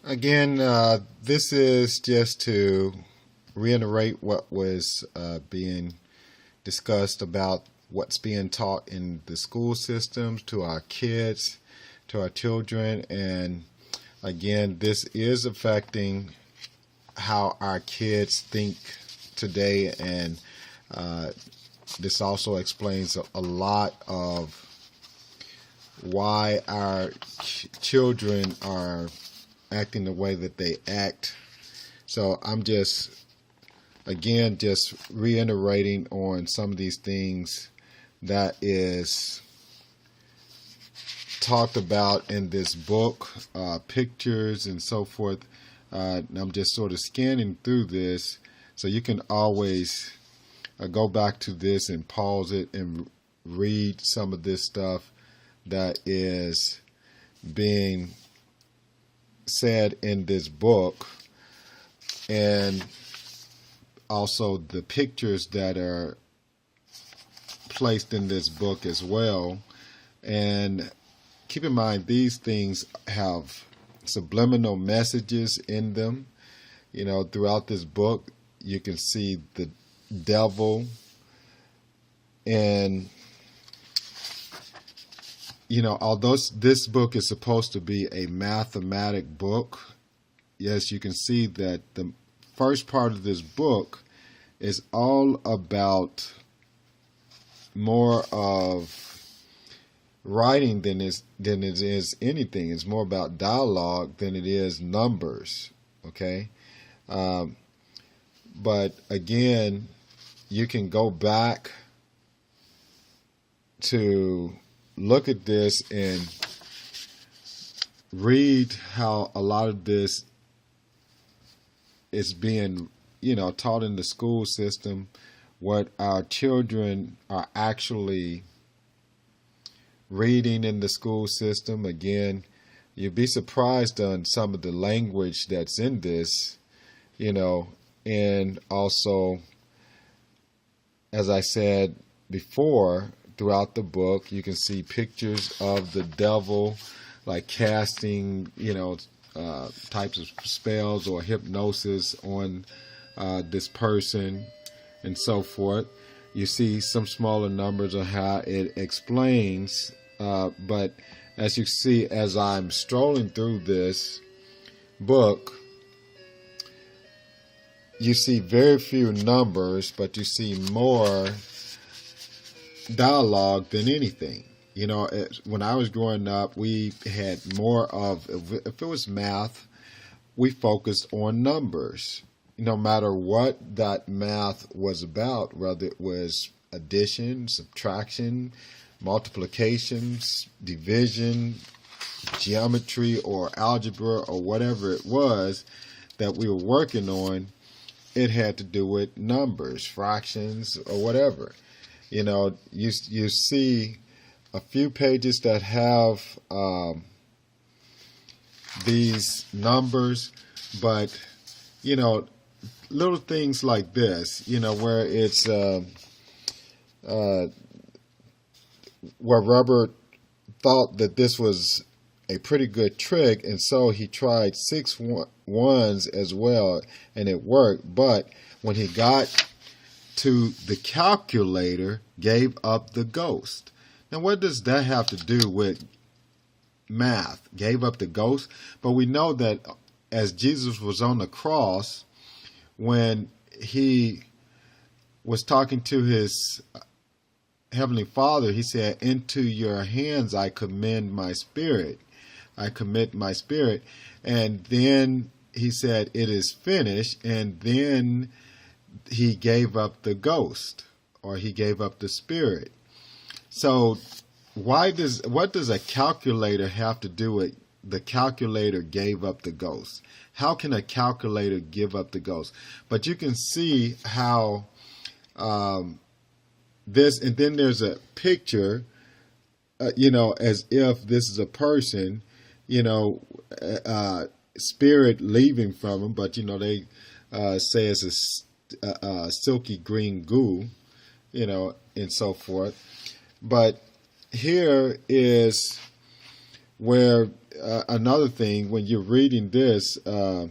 Again, this is just to reiterate what was being discussed about what's being taught in the school systems to our kids, to our children. And again, this is affecting how our kids think today. And this also explains a lot of why our children are acting the way that they act. So I'm just reiterating on some of these things that is talked about in this book, pictures and so forth. I'm just sort of scanning through this, so you can always go back to this and pause it and read some of this stuff that is being said in this book, and also the pictures that are placed in this book as well. And keep in mind, these things have subliminal messages in them. You know, throughout this book, you can see the devil. And, you know, although this book is supposed to be a mathematic book, yes, you can see that the first part of this book is all about more of writing than it is anything. It's more about dialogue than it is numbers. Okay, but again, you can go back to look at this and read how a lot of this is being, taught in the school system, what our children are actually reading in the school system. Again, you'd be surprised on some of the language that's in this, and also, as I said before, throughout the book, you can see pictures of the devil, like casting, types of spells or hypnosis on this person and so forth. You see some smaller numbers on how it explains, but as you see, as I'm strolling through this book, you see very few numbers, but you see more dialogue than anything. When I was growing up, we had more of, if it was math, we focused on numbers. No matter what that math was about, whether it was addition, subtraction, multiplications, division, geometry, or algebra, or whatever it was that we were working on, it had to do with numbers, fractions, or whatever. You see a few pages that have these numbers, but little things like this, where it's where Robert thought that this was a pretty good trick, and so he tried six ones as well, and it worked. But when he got to the calculator, gave up the ghost. Now, what does that have to do with math? Gave up the ghost? But we know that as Jesus was on the cross, when he was talking to his Heavenly Father, he said, "Into your hands I commend my spirit. I commit my spirit." And then he said, "It is finished." And then he gave up the ghost, or he gave up the spirit. So what does a calculator have to do with the calculator gave up the ghost? How can a calculator give up the ghost? But you can see how this, and then there's a picture, as if this is a person, spirit leaving from him, but they say it's a silky green goo, and so forth. But here is where another thing, when you're reading this, where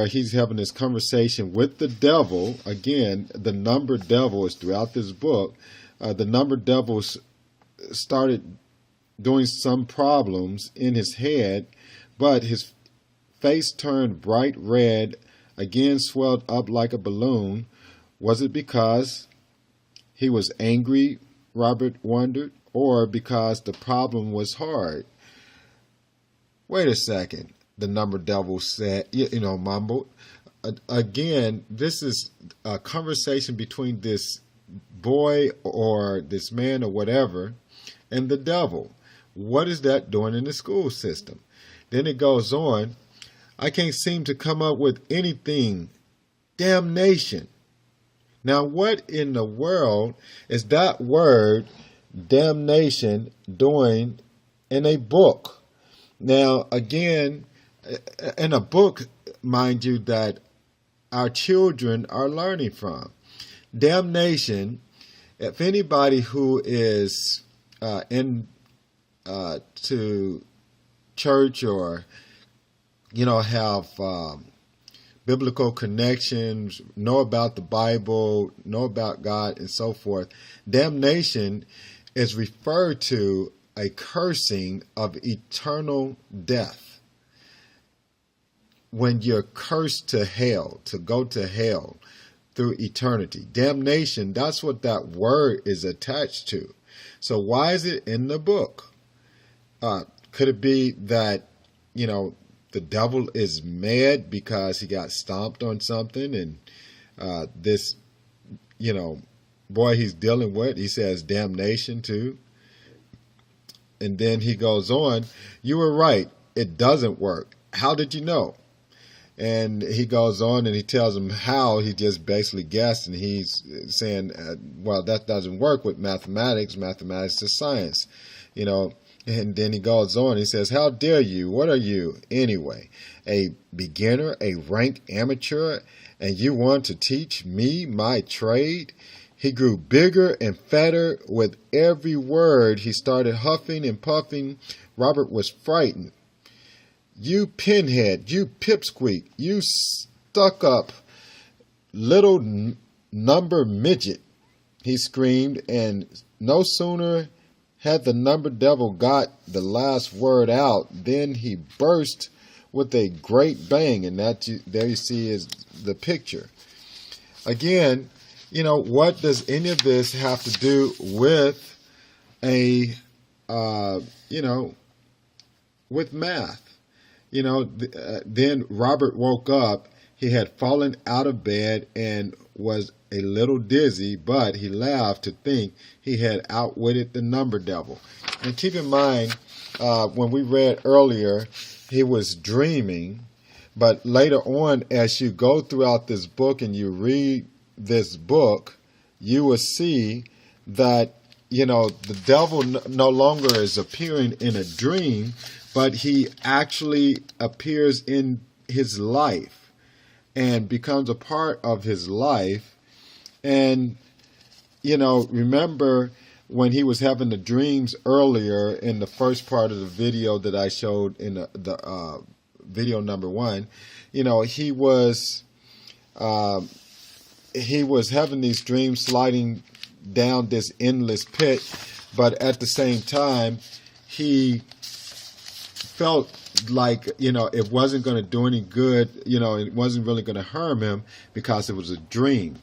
he's having this conversation with the devil. Again, the number devil is throughout this book. The number devil started doing some problems in his head, but his face turned bright red, again swelled up like a balloon. Was it because he was angry, Robert wondered, or because the problem was hard? Wait a second, the number devil said, mumbled. Again, this is a conversation between this boy or this man or whatever and the devil. What is that doing in the school system? Then it goes on, I can't seem to come up with anything. Damnation. Now, what in the world is that word, damnation, doing in a book? Now, again, in a book, mind you, that our children are learning from. Damnation, if anybody who is to church or, have biblical connections, know about the Bible, know about God, and so forth, damnation is referred to a cursing of eternal death. When you're cursed to hell, to go to hell through eternity. Damnation, that's what that word is attached to. So why is it in the book? Could it be that, the devil is mad because he got stomped on something and this, boy he's dealing with, he says damnation too. And then he goes on, you were right, it doesn't work. How did you know? And he goes on and he tells him how. He just basically guessed, and he's saying, well, that doesn't work with mathematics. Mathematics is science, And then he goes on, he says, how dare you? What are you anyway? A beginner, a rank amateur, and you want to teach me my trade? He grew bigger and fatter with every word. He started huffing and puffing. Robert was frightened. You pinhead, you pipsqueak, you stuck-up little number midget, he screamed, and no sooner had the number devil got the last word out, then he burst with a great bang, and there you see is the picture. Again, what does any of this have to do with with math? Then Robert woke up. He had fallen out of bed and was a little dizzy, but he laughed to think he had outwitted the number devil. And keep in mind, when we read earlier, he was dreaming, but later on, as you go throughout this book and you read this book, you will see that, the devil no longer is appearing in a dream, but he actually appears in his life and becomes a part of his life. And, remember when he was having the dreams earlier in the first part of the video that I showed in the video number 1, he was having these dreams sliding down this endless pit, but at the same time, he felt like, it wasn't going to do any good, it wasn't really going to harm him because it was a dream.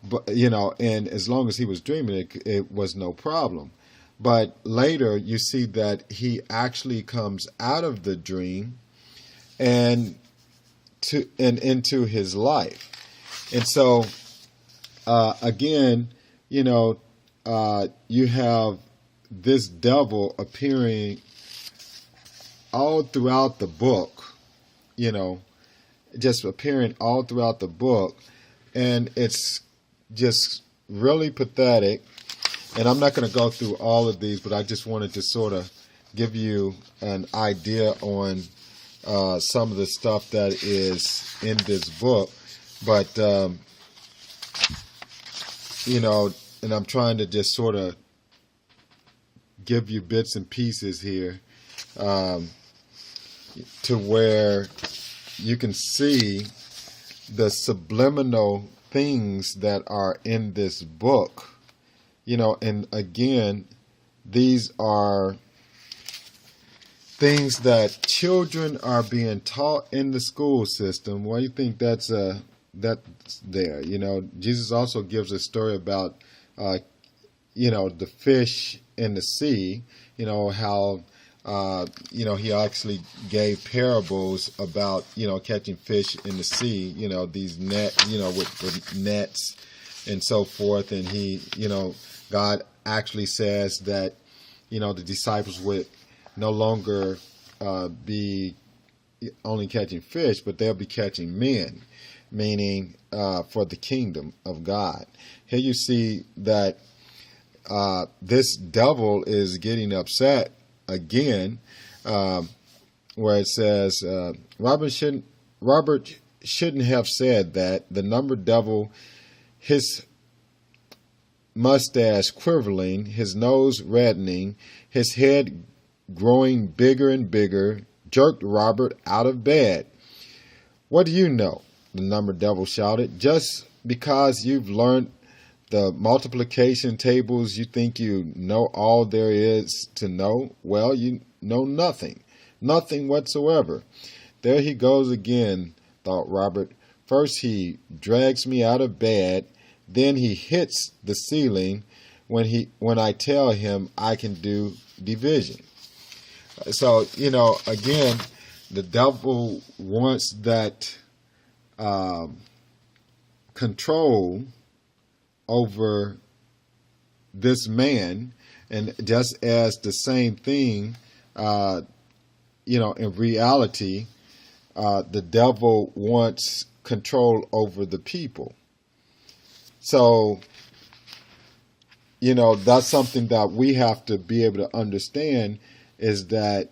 But, and as long as he was dreaming, it was no problem. But later you see that he actually comes out of the dream and into his life. And so, again, you have this devil appearing all throughout the book, just appearing all throughout the book. And it's just really pathetic. And I'm not going to go through all of these, but I just wanted to sort of give you an idea on some of the stuff that is in this book. But, and I'm trying to just sort of give you bits and pieces here um, to where you can see the subliminal things that are in this book. And again, these are things that children are being taught in the school system. Why do you think that's there? Jesus also gives a story about the fish in the sea. How he actually gave parables about catching fish in the sea. These with nets and so forth. And God actually says that the disciples would no longer be only catching fish, but they'll be catching men, meaning for the kingdom of God. Here you see that this devil is getting upset again, where it says, Robert shouldn't have said that. The number devil, his mustache quivering, his nose reddening, his head growing bigger and bigger, jerked Robert out of bed. What do you know? The number devil shouted. Just because you've learned the multiplication tables, you think you know all there is to know? Well, you know nothing. Nothing whatsoever. There he goes again, thought Robert. First he drags me out of bed, then he hits the ceiling when I tell him I can do division. So, again, the devil wants that control over this man, and just as the same thing, in reality, the devil wants control over the people. So, that's something that we have to be able to understand, is that,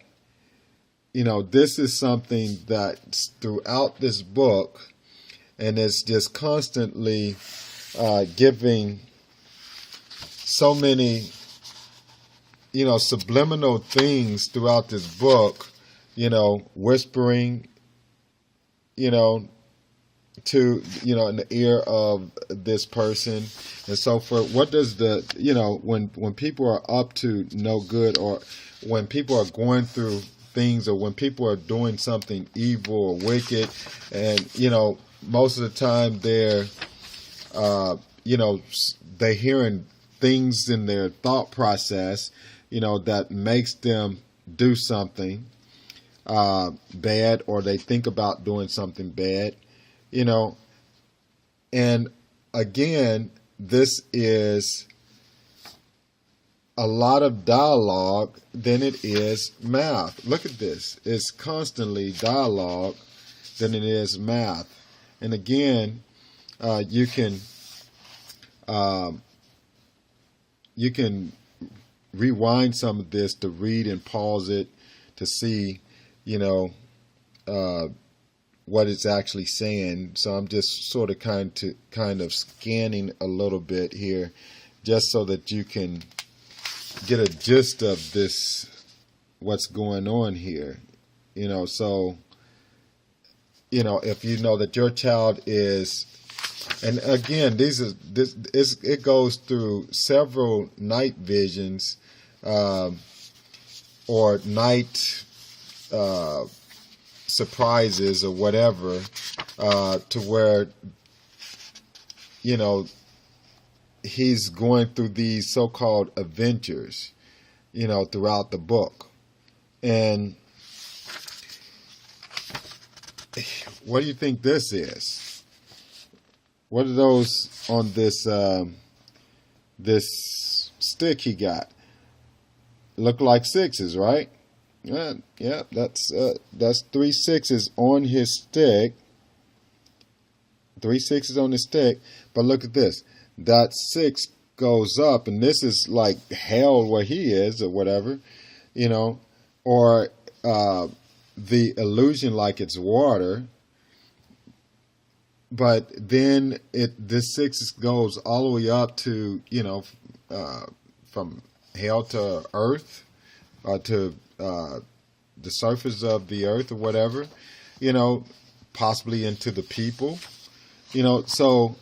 this is something that's throughout this book, and it's just constantly giving so many, subliminal things throughout this book, whispering, to, in the ear of this person and so forth. What does when people are up to no good, or when people are going through things, or when people are doing something evil or wicked, and, most of the time they're, they're hearing things in their thought process, that makes them do something bad, or they think about doing something bad, and again, this is a lot of dialogue than it is math. Look at this. It's constantly dialogue than it is math. And again, you can rewind some of this to read and pause it to see, what it's actually saying. So I'm just sort of kind of scanning a little bit here, just so that you can get a gist of this, what's going on here. So, if you know that your child is, and again, it goes through several night visions, or night surprises or whatever, to where, he's going through these so-called adventures, throughout the book. And what do you think this is? What are those on this this stick he got? Look like sixes, right? Yeah, that's 3 6s on his stick. 3 6s on his stick. But look at this. That 6 goes up, and this is like hell where he is, or whatever, or the illusion like it's water. But then this 6 goes all the way up to, from held to earth, to the surface of the earth or whatever, possibly into the people, So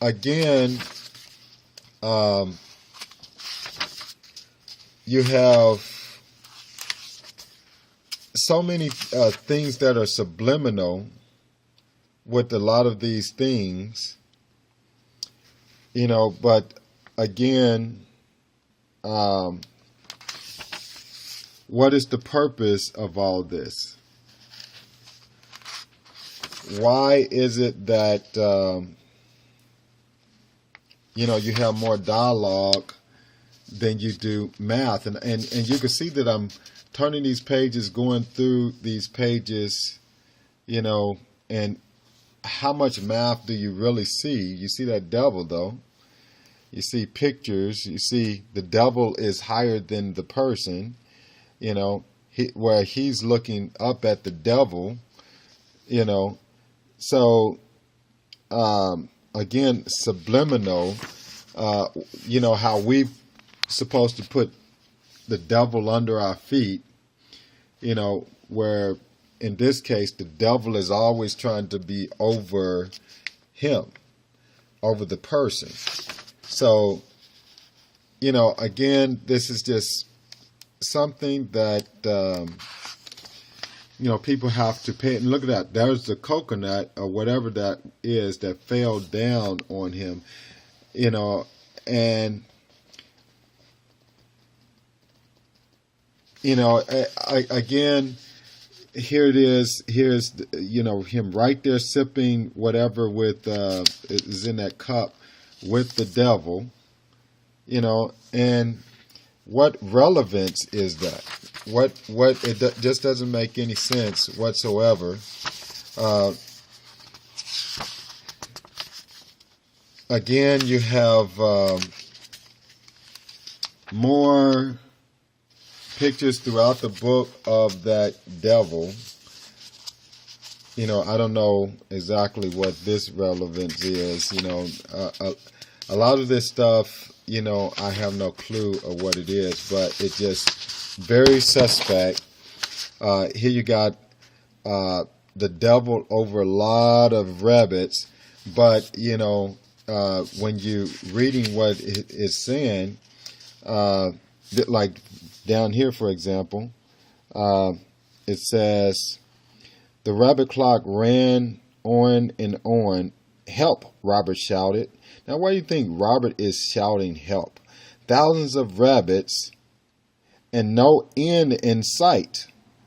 again, you have so many things that are subliminal with a lot of these things, but again, what is the purpose of all this? Why is it that, you have more dialogue than you do math? And you can see that I'm turning these pages, going through these pages, and how much math do you really see? You see that devil, though. You see pictures. You see the devil is higher than the person, where he's looking up at the devil, So, again, subliminal, how we're supposed to put the devil under our feet, where in this case, the devil is always trying to be over him, over the person. So, again, this is just something that, people have to pay. And look at that. There's the coconut or whatever that is that fell down on him, and, again, here it is. Here's, him right there sipping whatever with, is in that cup with the devil, and what relevance is that? Just doesn't make any sense whatsoever. Again, you have more pictures throughout the book of that devil. I don't know exactly what this relevance is. A lot of this stuff, I have no clue of what it is, but it's just very suspect. Here you got the devil over a lot of rabbits, but, when you reading what it is saying, like down here, for example, it says, the rabbit clock ran on and on. Help, Robert shouted. Now, why do you think Robert is shouting help? Thousands of rabbits and no end in sight.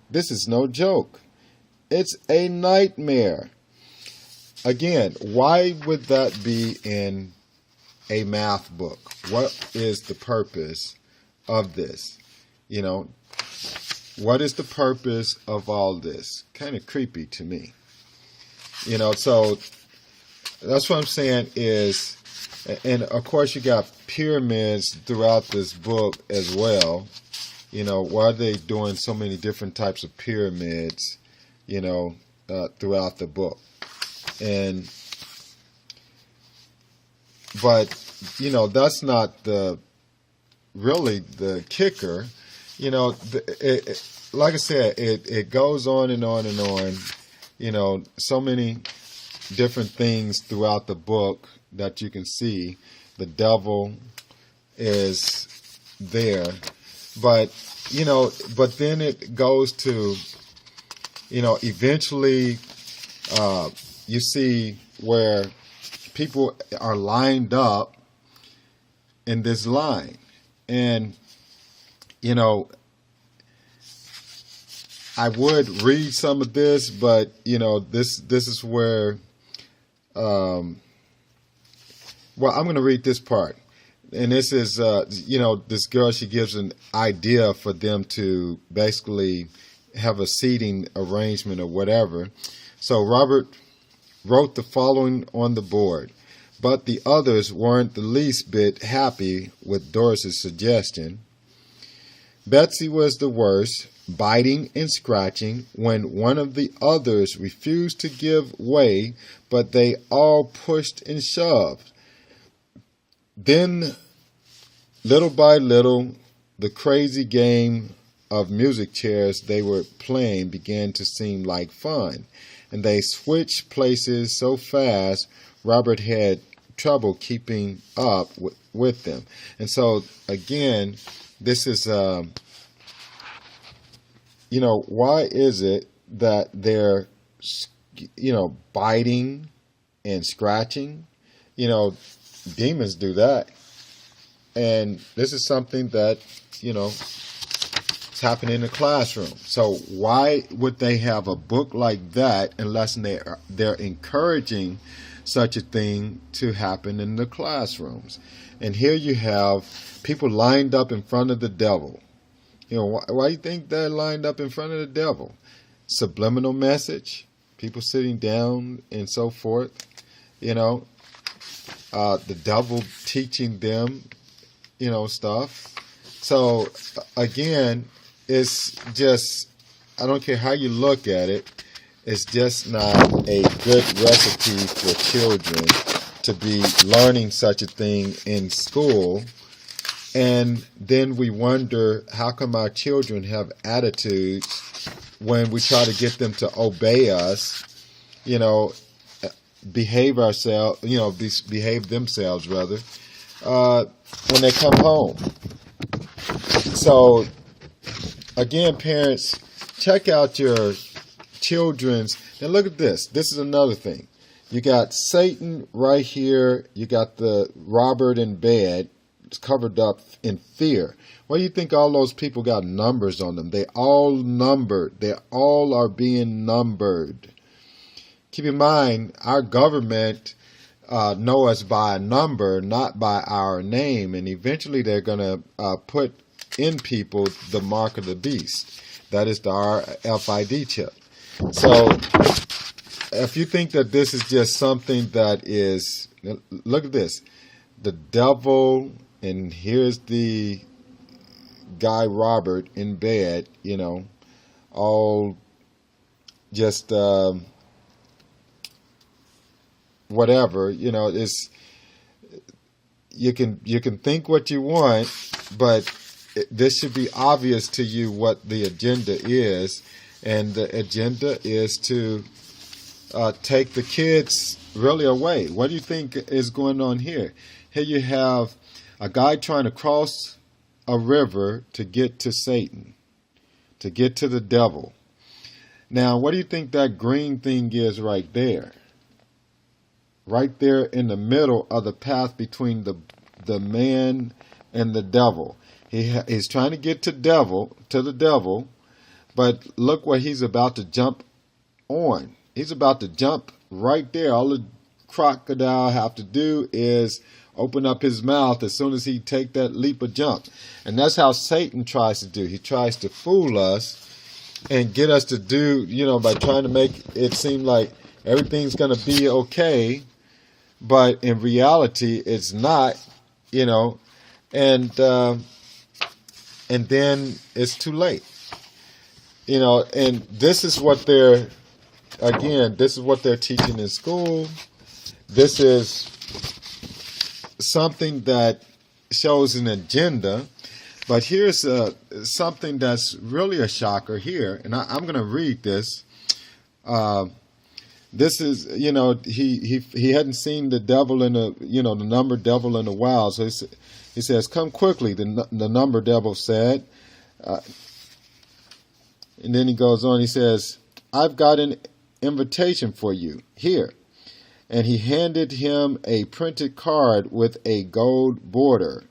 This is no joke. It's a nightmare. Again, why would that be in a math book? What is the purpose of this? What is the purpose of all this? Kind of creepy to me. So that's what I'm saying is, and of course you got pyramids throughout this book as well. Why are they doing so many different types of pyramids, throughout the book? But that's not really the kicker. Like I said, it goes on and on and on. So many different things throughout the book that you can see. The devil is there, but then it goes to, eventually, you see where people are lined up in this line, and I would read some of this, but this is where, well, I'm going to read this part, and this is this girl, she gives an idea for them to basically have a seating arrangement or whatever. So Robert wrote the following on the board, but the others weren't the least bit happy with Doris's suggestion. Betsy was the worst, biting and scratching when one of the others refused to give way, but they all pushed and shoved. Then little by little, the crazy game of music chairs they were playing began to seem like fun, and they switched places so fast Robert had trouble keeping up with them. And so again, this is why is it that they're biting and scratching? Demons do that. And this is something that, it's happening in the classroom. So why would they have a book like that unless they're encouraging such a thing to happen in the classrooms? And here you have people lined up in front of the devil. Why do you think they're lined up in front of the devil? Subliminal message, people sitting down and so forth. The devil teaching them stuff. So again, it's just, I don't care how you look at it, it's just not a good recipe for children to be learning such a thing in school. And then we wonder, how come our children have attitudes when we try to get them to obey us, behave themselves rather, when they come home. So again, parents, check out your children's. Now look at this. This is another thing. You got Satan right here. You got the Robert in bed. It's covered up in fear. Why do you think all those people got numbers on them? They all numbered. They all are being numbered. Keep in mind, our government know us by a number, not by our name. And eventually they're going to put in people the mark of the beast. That is the RFID chip. So if you think that this is just something that is, look at this, the devil, and here's the guy Robert in bed, all just whatever, it's, you can think what you want, but this should be obvious to you what the agenda is, and the agenda is to take the kids really away. What do you think is going on here? Here you have a guy trying to cross a river to get to Satan, to get to the devil. Now, what do you think that green thing is right there? Right there in the middle of the path between the man and the devil. He's trying to get to the devil, but look what he's about to jump on. He's about to jump right there. All the crocodile have to do is open up his mouth as soon as he take that leap of jump. And that's how Satan tries to do. He tries to fool us and get us to do, by trying to make it seem like everything's going to be okay. But in reality, it's not, and then it's too late. And this is what they're teaching in school. This is something that shows an agenda. But here's something that's really a shocker here. And I'm going to read this. This is, he hadn't seen the devil in the number devil in a while. So he says, "Come quickly," the number devil said. And then he goes on, he says, "I've got an invitation for you here." And he handed him a printed card with a gold border.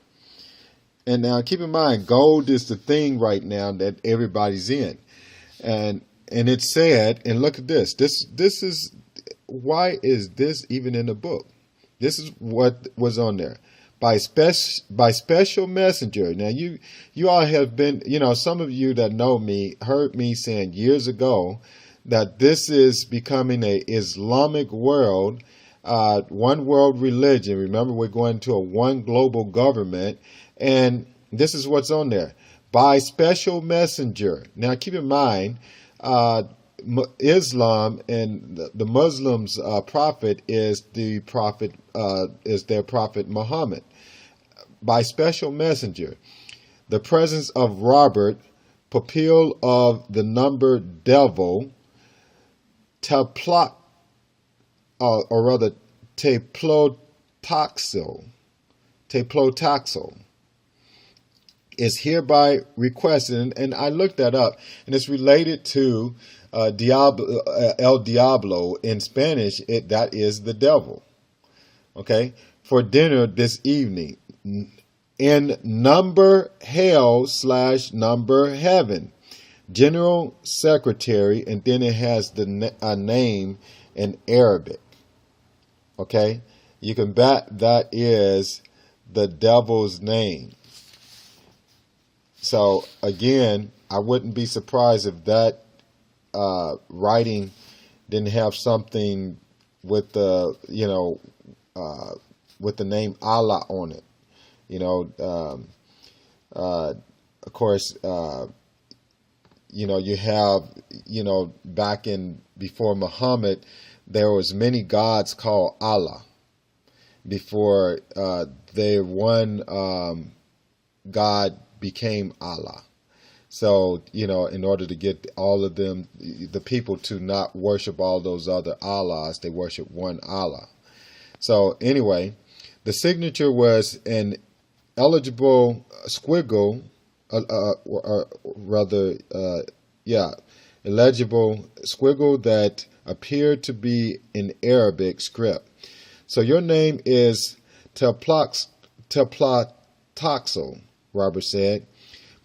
And now keep in mind, gold is the thing right now that everybody's in. And it said, and look at this. This is, why is this even in the book? This is what was on there. By special messenger. Now you all have been, some of you that know me heard me saying years ago that this is becoming a Islamic world, one world religion. Remember, we're going to a one global government, and this is what's on there. By special messenger. Now keep in mind, Islam and the Muslims' prophet is their prophet Muhammad. by special messenger. The presence of Robert, pupil of the number devil, Teplotaxel, or rather Teplotaxel, is hereby requested, and I looked that up, and it's related to El Diablo in Spanish. That is the devil. Okay, for dinner this evening in number hell / number heaven, General Secretary, and then it has a name in Arabic. Okay, you can bet that is the devil's name. So again, I wouldn't be surprised if that writing didn't have something with the with the name Allah on it. Of course, you have back in before Muhammad, there was many gods called Allah. Before one God became Allah. So, in order to get all of them, the people to not worship all those other Allahs, they worship one Allah. So anyway, the signature was an illegible squiggle, illegible squiggle that appeared to be in Arabic script. So your name is Teplotaxel, Robert said.